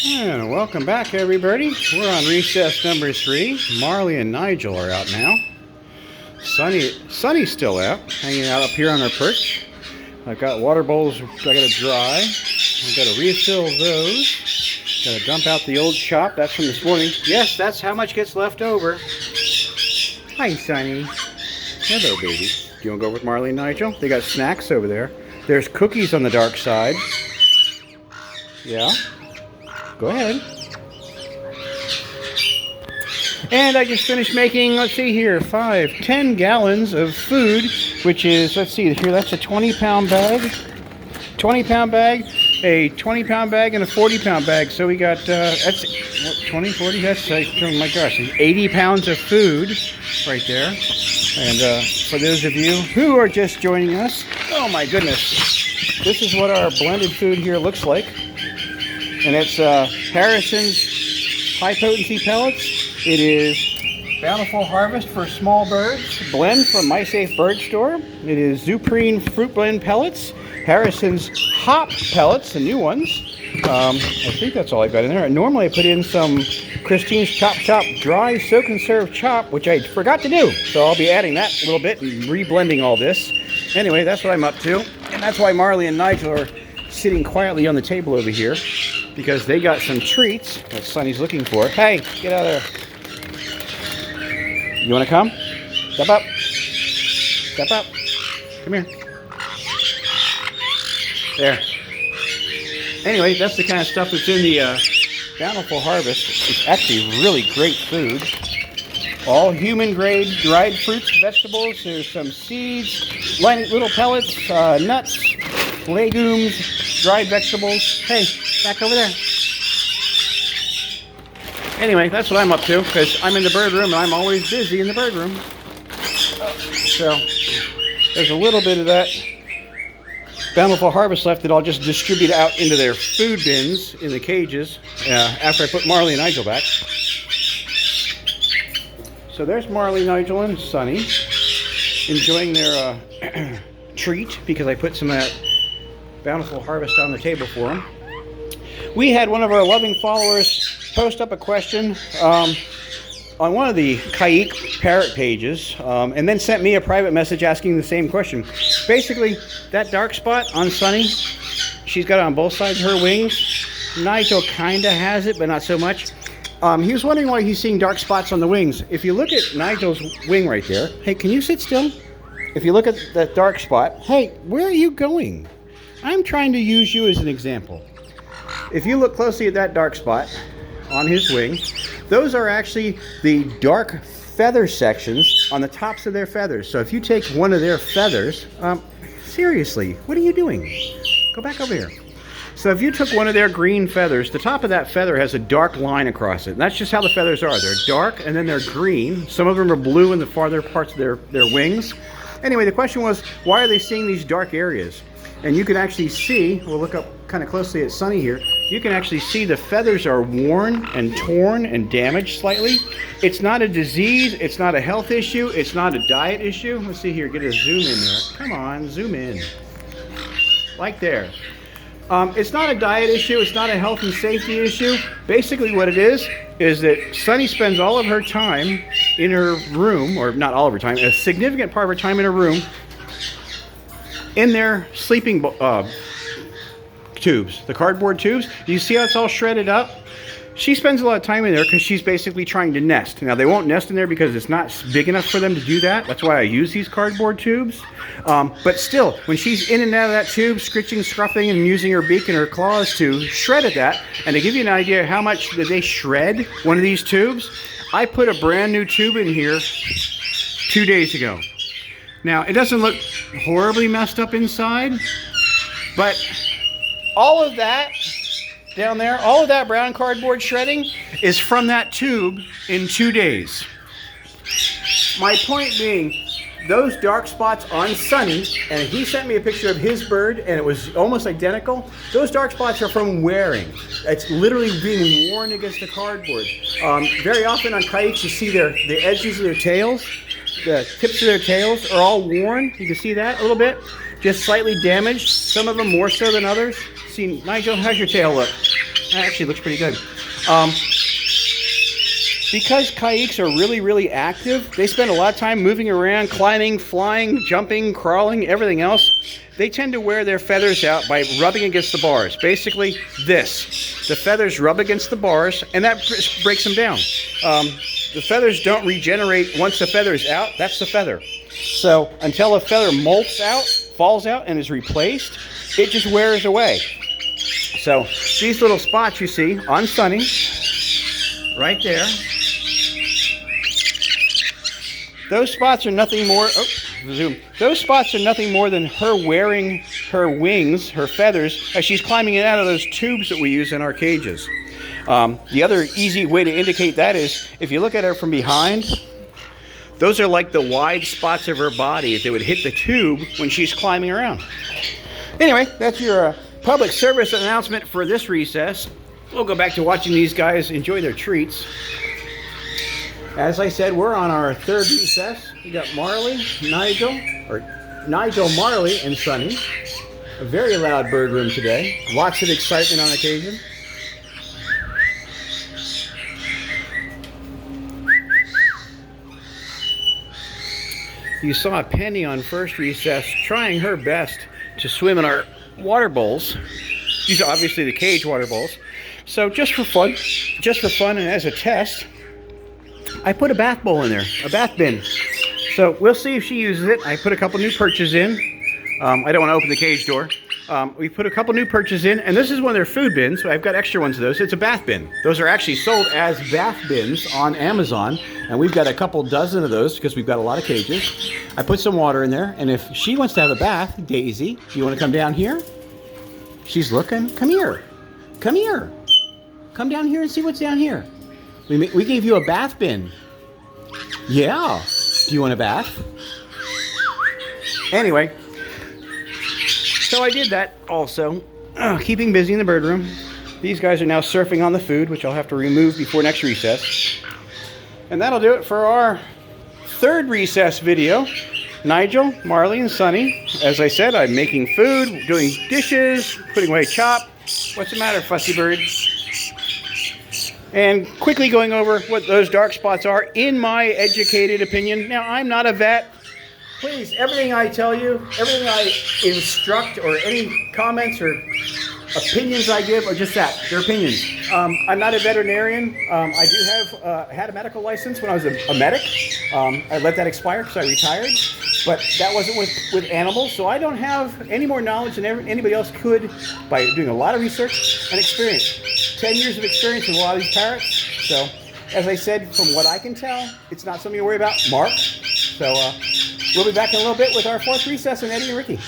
And welcome back, everybody. We're on recess number 3. Marley and Nigel are out now. Sunny's still out, hanging out up here on her perch. I've got water bowls I gotta dry. I've gotta refill those. Gotta dump out the old chop. That's from this morning. Yes, that's how much gets left over. Hi, Sunny. Hello, baby. Do you want to go with Marley and Nigel? They got snacks over there. There's cookies on the dark side. Yeah? Go ahead. And I just finished making, let's see here, 10 gallons of food, which is, let's see here, that's a 20-pound bag. 20-pound bag, a 20-pound bag, and a 40-pound bag. So we got, that's, what, 20, 40? That's like, oh my gosh, 80 pounds of food right there. And for those of you who are just joining us, oh my goodness, this is what our blended food here looks like. And it's Harrison's high potency pellets. It is Bountiful Harvest for Small Birds blend from My Safe Bird Store. It is Zupreme Fruit Blend pellets. Harrison's Hop pellets, the new ones. I think that's all I got in there. Normally I put in some Christine's Chop dry soak and serve chop, which I forgot to do. So I'll be adding that a little bit and reblending all this. Anyway, that's what I'm up to. And that's why Marley and Nigel are sitting quietly on the table over here, because they got some treats that Sunny's looking for. Hey, get out of there. You want to come? Step up. Step up. Come here. There. Anyway, that's the kind of stuff that's in the Bountiful Harvest. It's actually really great food. All human grade dried fruits, vegetables. There's some seeds, little pellets, nuts, legumes, dried vegetables. Hey, back over there. Anyway, that's what I'm up to, because I'm in the bird room and I'm always busy in the bird room. So there's a little bit of that Bountiful Harvest left that I'll just distribute out into their food bins in the cages after I put Marley and Nigel back. So there's Marley, Nigel, and Sunny enjoying their treat, because I put some of that Bountiful Harvest on the table for them. We had one of our loving followers post up a question on one of the Caique parrot pages, and then sent me a private message asking the same question. Basically, that dark spot on Sunny, she's got it on both sides of her wings. Nigel kind of has it, but not so much. He was wondering why he's seeing dark spots on the wings. If you look at Nigel's wing right there, hey, can you sit still? If you look at that dark spot, hey, where are you going? I'm trying to use you as an example. If you look closely at that dark spot on his wing, those are actually the dark feather sections on the tops of their feathers. So if you take one of their feathers, seriously, what are you doing? Go back over here. So if you took one of their green feathers, the top of that feather has a dark line across it. And that's just how the feathers are. They're dark and then they're green. Some of them are blue in the farther parts of their wings. Anyway, the question was, why are they seeing these dark areas? And you can actually see, we'll look up kind of closely at Sunny here, you can actually see the feathers are worn and torn and damaged slightly. It's not a disease, it's not a health issue, it's not a diet issue. Let's see here, get a zoom in there. Come on, zoom in. Like there. It's not a diet issue, it's not a health and safety issue. Basically what it is that Sunny spends all of her time in her room, or not all of her time, a significant part of her time in her room, in their sleeping tubes, the cardboard tubes. You see how it's all shredded up? She spends a lot of time in there because she's basically trying to nest. Now, they won't nest in there because it's not big enough for them to do that. That's why I use these cardboard tubes. But still, when she's in and out of that tube, scritching, scruffing, and using her beak and her claws to shred at that, and to give you an idea how much they shred one of these tubes, I put a brand new tube in here 2 days ago. Now, it doesn't look horribly messed up inside, but all of that down there, all of that brown cardboard shredding is from that tube in 2 days. My point being, those dark spots on Sunny, and he sent me a picture of his bird, and it was almost identical. Those dark spots are from wearing. It's literally being worn against the cardboard. Very often on Caiques, you see the edges of their tails. The tips of their tails are all worn. You can see that a little bit. Just slightly damaged. Some of them more so than others. See, Nigel, how's your tail look? That actually looks pretty good. Because Caiques are really, really active, they spend a lot of time moving around, climbing, flying, jumping, crawling, everything else. They tend to wear their feathers out by rubbing against the bars. Basically, this. The feathers rub against the bars, and that breaks them down. The feathers don't regenerate once the feather is out. That's the feather. So until a feather molts out, falls out, and is replaced, it just wears away. So these little spots you see on Sunny, right there, those spots are nothing more. Oh, zoom. Those spots are nothing more than her wearing her wings, her feathers, as she's climbing in out of those tubes that we use in our cages. The other easy way to indicate that is if you look at her from behind, those are like the wide spots of her body that would hit the tube when she's climbing around. Anyway, that's your public service announcement for this recess. We'll go back to watching these guys enjoy their treats. As I said, we're on our third recess. We got Marley, Nigel, Marley, and Sunny. A very loud bird room today. Lots of excitement on occasion. You saw Penny on first recess trying her best to swim in our water bowls. These are obviously the cage water bowls. So just for fun and as a test, I put a bath bowl in there, a bath bin. So we'll see if she uses it. I put a couple new perches in. I don't want to open the cage door. We put a couple new perches in, and this is one of their food bins, so I've got extra ones of those. It's a bath bin. Those are actually sold as bath bins on Amazon, and we've got a couple dozen of those because we've got a lot of cages. I put some water in there, and if she wants to have a bath, Daisy, do you want to come down here? She's looking. Come here. Come here. Come down here and see what's down here. We gave you a bath bin. Yeah. Do you want a bath? Anyway, so I did that also. Keeping busy in the bird room. These guys are now surfing on the food, which I'll have to remove before next recess. And that'll do it for our third recess video. Nigel, Marley, and Sunny. As I said, I'm making food, doing dishes, putting away chop. What's the matter, fussy bird? And quickly going over what those dark spots are in my educated opinion. Now, I'm not a vet. Please, everything I tell you, everything I instruct, or any comments or opinions I give are just that. They're opinions. I'm not a veterinarian. I do have had a medical license when I was a medic. I let that expire because I retired. But that wasn't with animals, so I don't have any more knowledge than anybody else could by doing a lot of research and experience. 10 years of experience with a lot of these parrots. So, as I said, from what I can tell, it's not something to worry about. Mark. So, we'll be back in a little bit with our fourth recess and Eddie and Ricky.